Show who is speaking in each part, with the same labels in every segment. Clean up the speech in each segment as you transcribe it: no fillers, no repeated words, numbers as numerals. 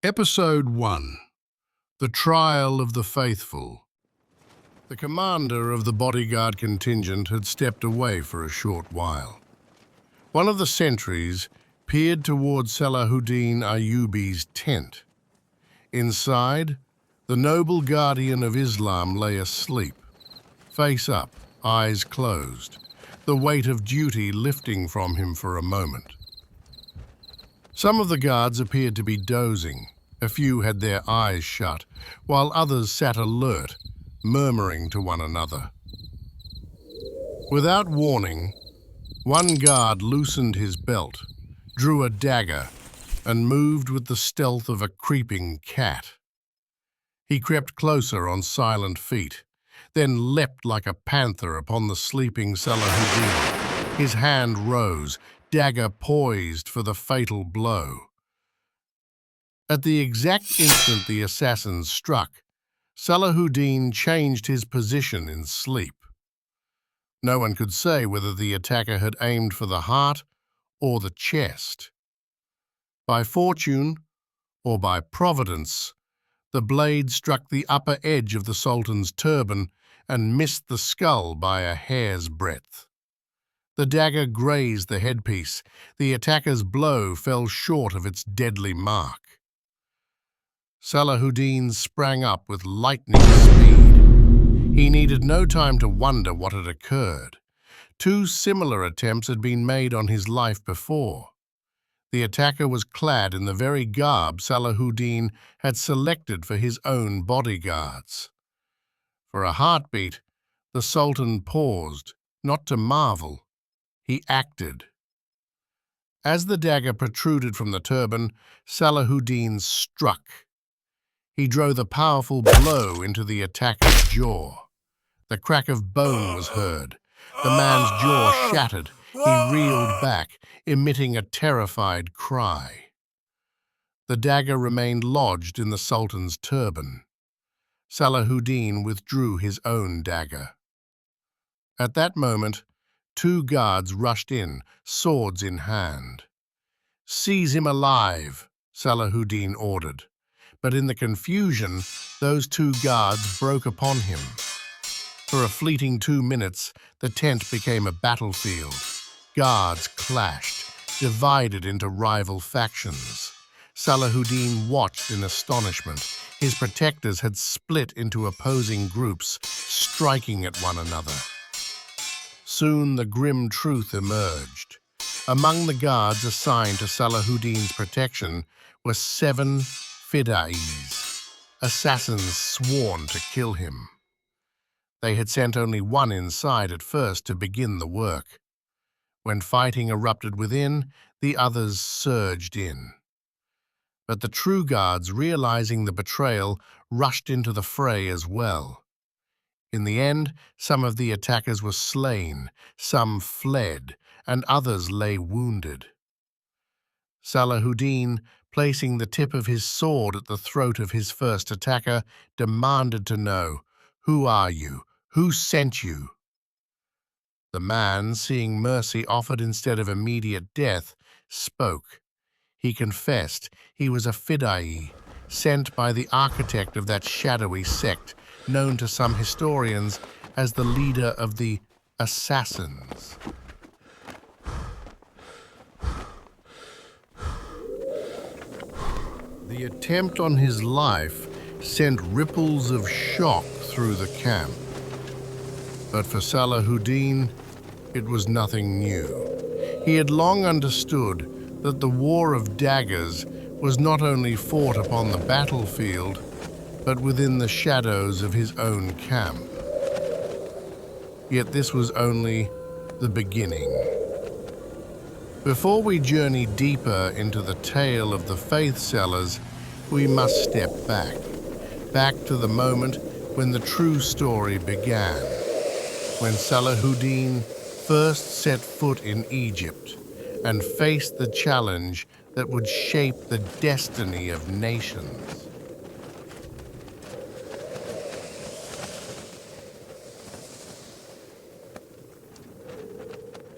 Speaker 1: Episode 1. The Trial of the Faithful. The commander of the bodyguard contingent had stepped away for a short while. One of the sentries peered toward Salahuddin Ayyubi's tent. Inside, the noble guardian of Islam lay asleep, face up, eyes closed, the weight of duty lifting from him for a moment. Some of the guards appeared to be dozing. A few had their eyes shut, while others sat alert, murmuring to one another. Without warning, one guard loosened his belt, drew a dagger, and moved with the stealth of a creeping cat. He crept closer on silent feet, then leapt like a panther upon the sleeping Salahuddin. His hand rose, dagger poised for the fatal blow. At the exact instant the assassin struck, Salahuddin changed his position in sleep. No one could say whether the attacker had aimed for the heart or the chest. By fortune, or by providence, the blade struck the upper edge of the Sultan's turban and missed the skull by a hair's breadth. The dagger grazed the headpiece. The attacker's blow fell short of its deadly mark. Salahuddin sprang up with lightning speed. He needed no time to wonder what had occurred. 2 similar attempts had been made on his life before. The attacker was clad in the very garb Salahuddin had selected for his own bodyguards. For a heartbeat, the Sultan paused, not to marvel. He acted. As the dagger protruded from the turban, Salahuddin struck. He drove a powerful blow into the attacker's jaw. The crack of bone was heard. The man's jaw shattered. He reeled back, emitting a terrified cry. The dagger remained lodged in the Sultan's turban. Salahuddin withdrew his own dagger. At that moment, 2 guards rushed in, swords in hand. "Seize him alive," Salahuddin ordered. But in the confusion, those 2 guards broke upon him. For a fleeting 2 minutes, the tent became a battlefield. Guards clashed, divided into rival factions. Salahuddin watched in astonishment. His protectors had split into opposing groups, striking at one another. Soon the grim truth emerged. Among the guards assigned to Salahuddin's protection were 7 Fida'is, assassins sworn to kill him. They had sent only one inside at first to begin the work. When fighting erupted within, the others surged in. But the true guards, realizing the betrayal, rushed into the fray as well. In the end, some of the attackers were slain, some fled, and others lay wounded. Salahuddin, placing the tip of his sword at the throat of his first attacker, demanded to know, "Who are you? Who sent you?" The man, seeing mercy offered instead of immediate death, spoke. He confessed he was a Fida'i, sent by the architect of that shadowy sect, known to some historians as the leader of the Assassins. The attempt on his life sent ripples of shock through the camp. But for Salahuddin, it was nothing new. He had long understood that the war of daggers was not only fought upon the battlefield, but within the shadows of his own camp. Yet this was only the beginning. Before we journey deeper into the tale of the faith sellers, we must step back to the moment when the true story began, when Salahuddin first set foot in Egypt and faced the challenge that would shape the destiny of nations.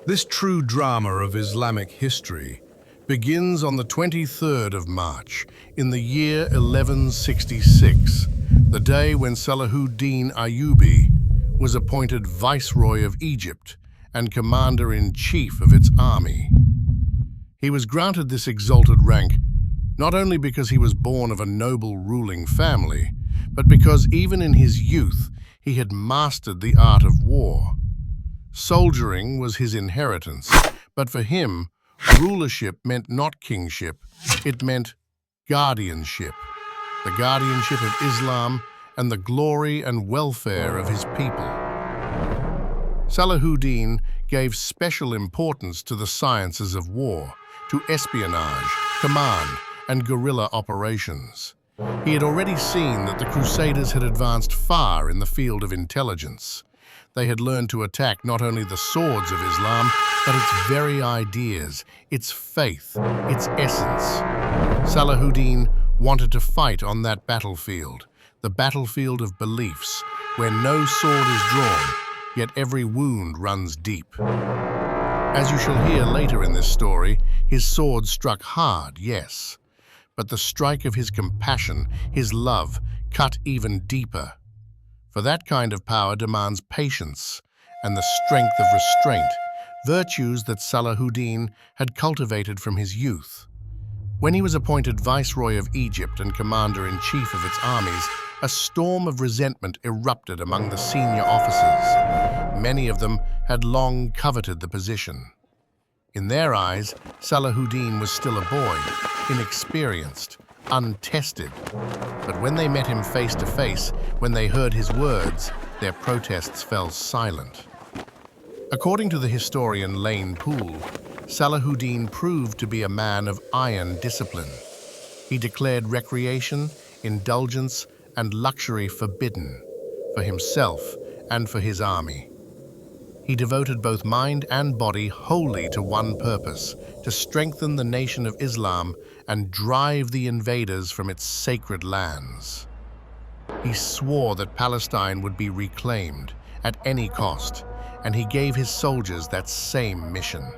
Speaker 1: This true drama of Islamic history begins on the 23rd of March in the year 1166, the day when Salahuddin Ayyubi was appointed Viceroy of Egypt and Commander-in-Chief of its army. He was granted this exalted rank not only because he was born of a noble ruling family, but because even in his youth he had mastered the art of war. Soldiering was his inheritance, but for him, rulership meant not kingship, it meant guardianship, the guardianship of Islam and the glory and welfare of his people. Salahuddin gave special importance to the sciences of war, to espionage, command, and guerrilla operations. He had already seen that the Crusaders had advanced far in the field of intelligence. They had learned to attack not only the swords of Islam, but its very ideas, its faith, its essence. Salahuddin wanted to fight on that battlefield, the battlefield of beliefs, where no sword is drawn, yet every wound runs deep. As you shall hear later in this story, his sword struck hard, yes, but the strike of his compassion, his love, cut even deeper. For that kind of power demands patience and the strength of restraint, virtues that Salahuddin had cultivated from his youth. When he was appointed Viceroy of Egypt and Commander-in-Chief of its armies, a storm of resentment erupted among the senior officers. Many of them had long coveted the position. In their eyes, Salahuddin was still a boy, inexperienced, untested. But when they met him face to face, when they heard his words, their protests fell silent. According to the historian Lane Poole, Salahuddin proved to be a man of iron discipline. He declared recreation, indulgence, and luxury forbidden, for himself and for his army. He devoted both mind and body wholly to one purpose, to strengthen the nation of Islam and drive the invaders from its sacred lands. He swore that Palestine would be reclaimed at any cost, and he gave his soldiers that same mission.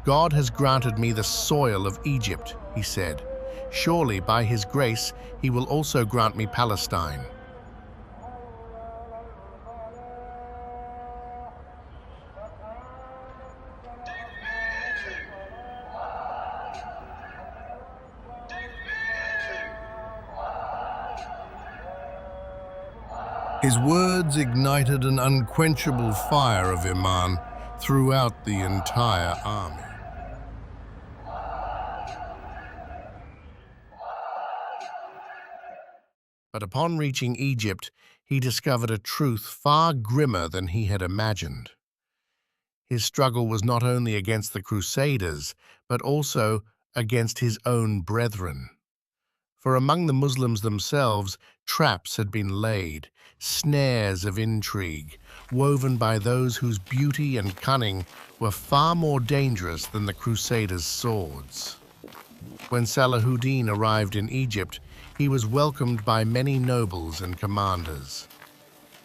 Speaker 1: "God has granted me the soil of Egypt," he said. "Surely by his grace he will also grant me Palestine." His words ignited an unquenchable fire of Imaan throughout the entire army. But upon reaching Egypt, he discovered a truth far grimmer than he had imagined. His struggle was not only against the Crusaders, but also against his own brethren. For among the Muslims themselves, traps had been laid, snares of intrigue, woven by those whose beauty and cunning were far more dangerous than the Crusaders' swords. When Salahuddin arrived in Egypt, he was welcomed by many nobles and commanders.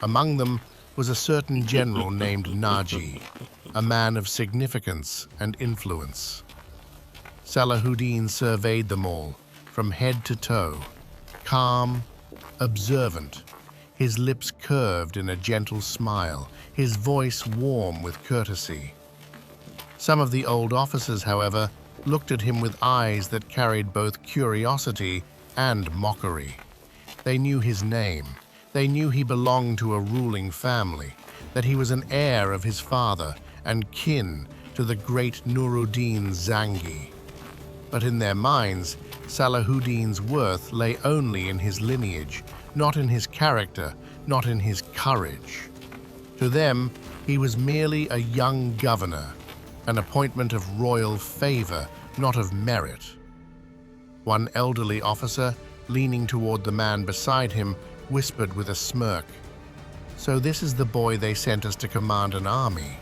Speaker 1: Among them was a certain general named Naji, a man of significance and influence. Salahuddin surveyed them all, from head to toe, calm, observant, his lips curved in a gentle smile, his voice warm with courtesy. Some of the old officers, however, looked at him with eyes that carried both curiosity and mockery. They knew his name. They knew he belonged to a ruling family, that he was an heir of his father and kin to the great Nuruddin Zangi. But in their minds, Salahuddin's worth lay only in his lineage, not in his character, not in his courage. To them, he was merely a young governor, an appointment of royal favor, not of merit. One elderly officer, leaning toward the man beside him, whispered with a smirk, "So this is the boy they sent us to command an army."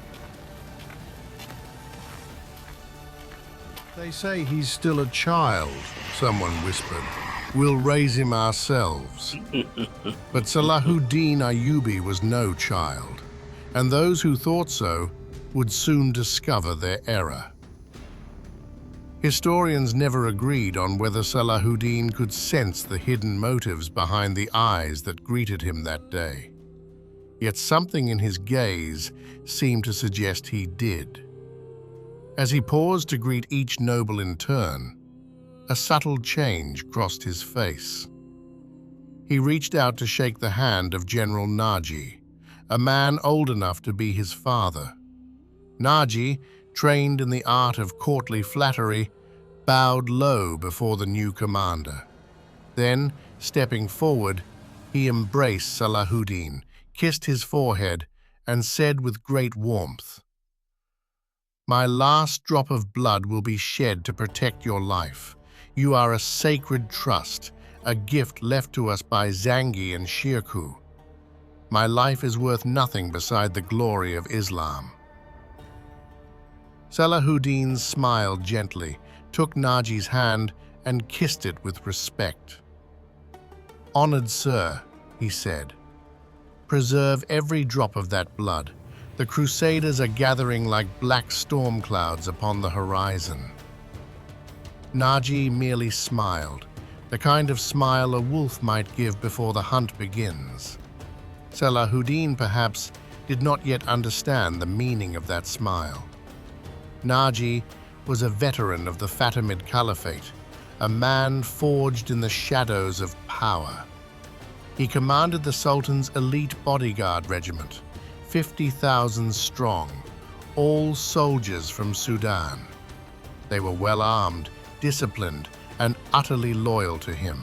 Speaker 1: "They say he's still a child," someone whispered. "We'll raise him ourselves." But Salahuddin Ayyubi was no child, and those who thought so would soon discover their error. Historians never agreed on whether Salahuddin could sense the hidden motives behind the eyes that greeted him that day. Yet something in his gaze seemed to suggest he did. As he paused to greet each noble in turn, a subtle change crossed his face. He reached out to shake the hand of General Naji, a man old enough to be his father. Naji, trained in the art of courtly flattery, bowed low before the new commander. Then, stepping forward, he embraced Salahuddin, kissed his forehead, and said with great warmth, "My last drop of blood will be shed to protect your life. You are a sacred trust, a gift left to us by Zangi and Shirkuh. My life is worth nothing beside the glory of Islam." Salahuddin smiled gently, took Naji's hand, and kissed it with respect. "Honored sir," he said, "preserve every drop of that blood. The Crusaders are gathering like black storm clouds upon the horizon." Naji merely smiled, the kind of smile a wolf might give before the hunt begins. Salahuddin, perhaps, did not yet understand the meaning of that smile. Naji was a veteran of the Fatimid Caliphate, a man forged in the shadows of power. He commanded the Sultan's elite bodyguard regiment, 50,000 strong, all soldiers from Sudan. They were well armed, disciplined, and utterly loyal to him.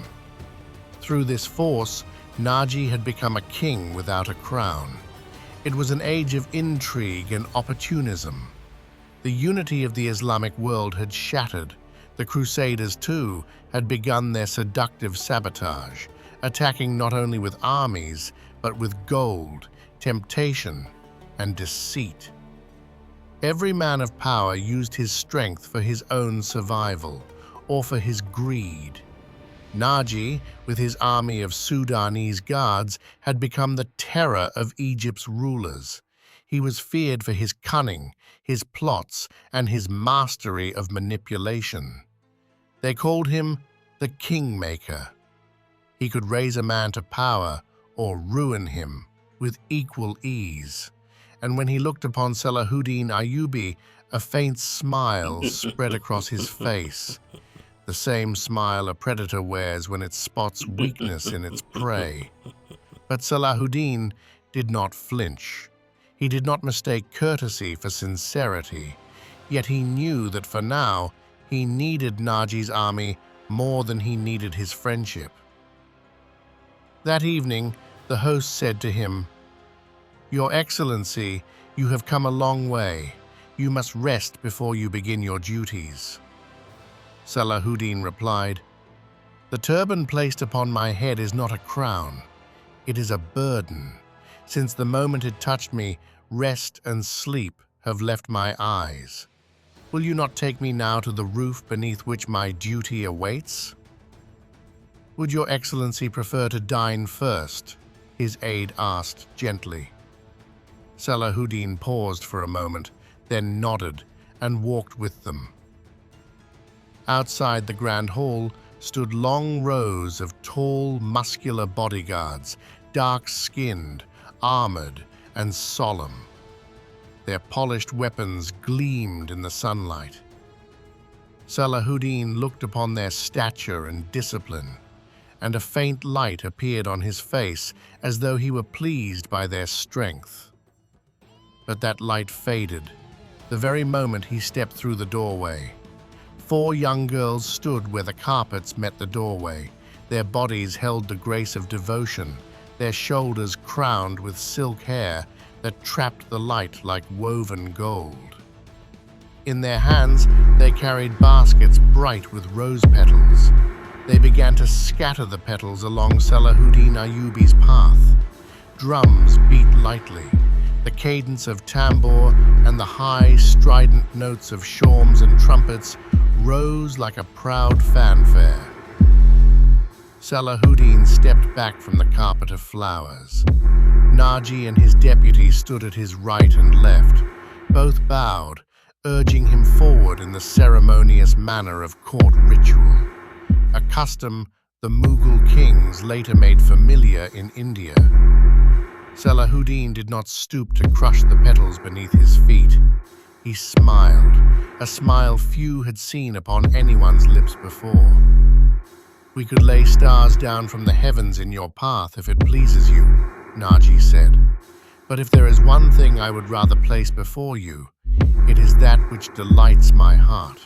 Speaker 1: Through this force, Naji had become a king without a crown. It was an age of intrigue and opportunism. The unity of the Islamic world had shattered. The Crusaders, too, had begun their seductive sabotage, attacking not only with armies, but with gold, temptation, and deceit. Every man of power used his strength for his own survival, or for his greed. Naji, with his army of Sudanese guards, had become the terror of Egypt's rulers. He was feared for his cunning, his plots, and his mastery of manipulation. They called him the Kingmaker. He could raise a man to power or ruin him with equal ease. And when he looked upon Salahuddin Ayyubi, a faint smile spread across his face, the same smile a predator wears when it spots weakness in its prey. But Salahuddin did not flinch. He did not mistake courtesy for sincerity, yet he knew that for now he needed Naji's army more than he needed his friendship. That evening, the host said to him, "Your Excellency, you have come a long way. You must rest before you begin your duties." Salahuddin replied, "The turban placed upon my head is not a crown. It is a burden. Since the moment it touched me, rest and sleep have left my eyes. Will you not take me now to the roof beneath which my duty awaits?" "Would your Excellency prefer to dine first?" his aide asked gently. Salahuddin paused for a moment, then nodded and walked with them. Outside the grand hall stood long rows of tall, muscular bodyguards, dark-skinned, armored, and solemn. Their polished weapons gleamed in the sunlight. Salahuddin looked upon their stature and discipline, and a faint light appeared on his face as though he were pleased by their strength. But that light faded the very moment he stepped through the doorway. 4 young girls stood where the carpets met the doorway. Their bodies held the grace of devotion, their shoulders crowned with silk hair that trapped the light like woven gold. In their hands, they carried baskets bright with rose petals. They began to scatter the petals along Salahuddin Ayyubi's path. Drums beat lightly. The cadence of tambour and the high, strident notes of shawms and trumpets rose like a proud fanfare. Salahuddin stepped back from the carpet of flowers. Naji and his deputy stood at his right and left. Both bowed, urging him forward in the ceremonious manner of court ritual, a custom the Mughal kings later made familiar in India. Salahuddin did not stoop to crush the petals beneath his feet. He smiled, a smile few had seen upon anyone's lips before. "We could lay stars down from the heavens in your path if it pleases you," Naji said. "But if there is one thing I would rather place before you, it is that which delights my heart."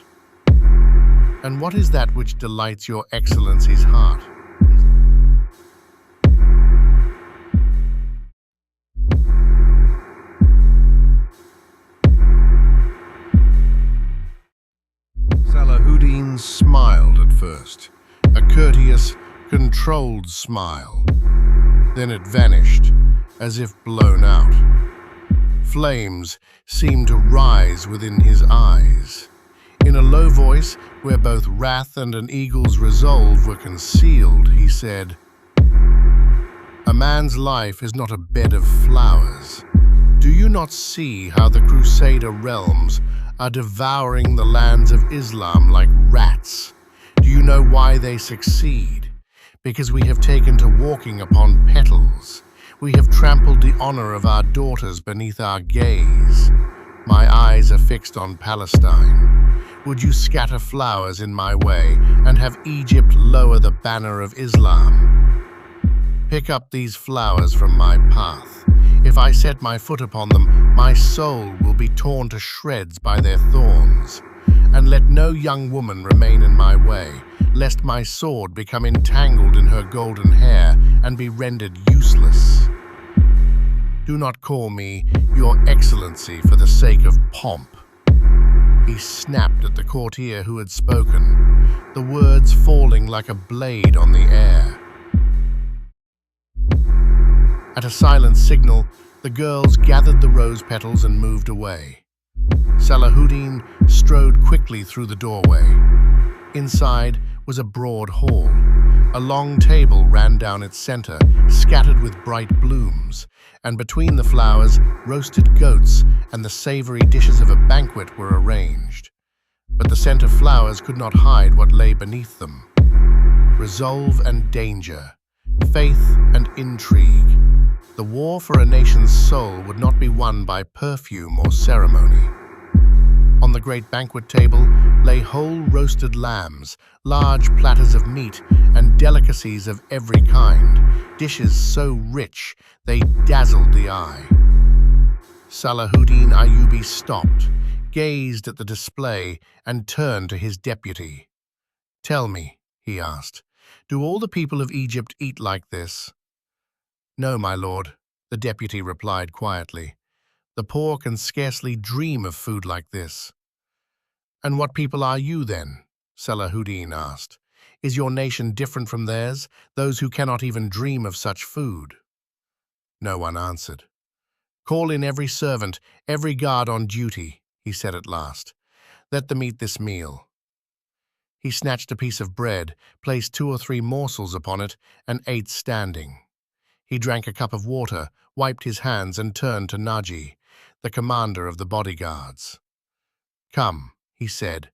Speaker 1: "And what is that which delights your Excellency's heart?" Salahuddin smiled at first, a courteous, controlled smile. Then it vanished, as if blown out. Flames seemed to rise within his eyes. In a low voice, where both wrath and an eagle's resolve were concealed, he said, "A man's life is not a bed of flowers. Do you not see how the Crusader realms are devouring the lands of Islam like rats? Do you know why they succeed? Because we have taken to walking upon petals. We have trampled the honor of our daughters beneath our gaze. My eyes are fixed on Palestine. Would you scatter flowers in my way and have Egypt lower the banner of Islam? Pick up these flowers from my path. If I set my foot upon them, my soul will be torn to shreds by their thorns. And let no young woman remain in my way, lest my sword become entangled in her golden hair and be rendered useless. Do not call me Your Excellency for the sake of pomp." He snapped at the courtier who had spoken, the words falling like a blade on the air. At a silent signal, the girls gathered the rose petals and moved away. Salahuddin strode quickly through the doorway. Inside was a broad hall. A long table ran down its center, scattered with bright blooms, and between the flowers, roasted goats and the savory dishes of a banquet were arranged. But the scent of flowers could not hide what lay beneath them. Resolve and danger, faith and intrigue. The war for a nation's soul would not be won by perfume or ceremony. On the great banquet table lay whole roasted lambs, large platters of meat, and delicacies of every kind, dishes so rich they dazzled the eye. Salahuddin Ayyubi stopped, gazed at the display, and turned to his deputy. "Tell me," he asked, "do all the people of Egypt eat like this?" "No, my lord," the deputy replied quietly. "The poor can scarcely dream of food like this." "And what people are you, then?" Salahuddin asked. "Is your nation different from theirs, those who cannot even dream of such food?" No one answered. "Call in every servant, every guard on duty," he said at last. "Let them eat this meal." He snatched a piece of bread, placed 2 or 3 morsels upon it, and ate standing. He drank a cup of water, wiped his hands, and turned to Naji, the commander of the bodyguards. "Come," he said,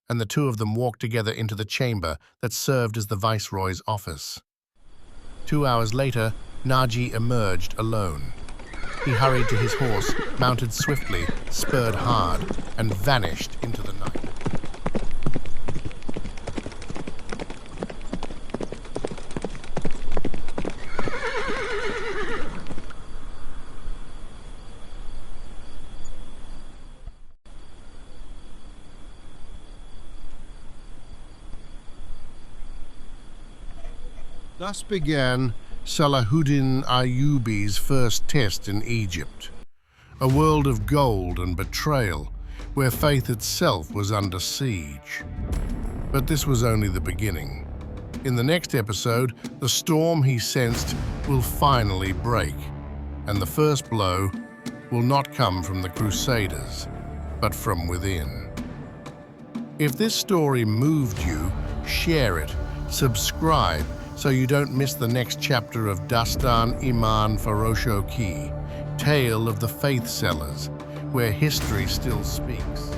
Speaker 1: and the 2 of them walked together into the chamber that served as the viceroy's office. 2 hours later, Naji emerged alone. He hurried to his horse, mounted swiftly, spurred hard, and vanished into the night. Thus began Salahuddin Ayyubi's first test in Egypt, a world of gold and betrayal, where faith itself was under siege. But this was only the beginning. In the next episode, the storm he sensed will finally break, and the first blow will not come from the Crusaders, but from within. If this story moved you, share it, subscribe, so you don't miss the next chapter of Dastan Imaan Farosh, Tale of the Faith Sellers, where history still speaks.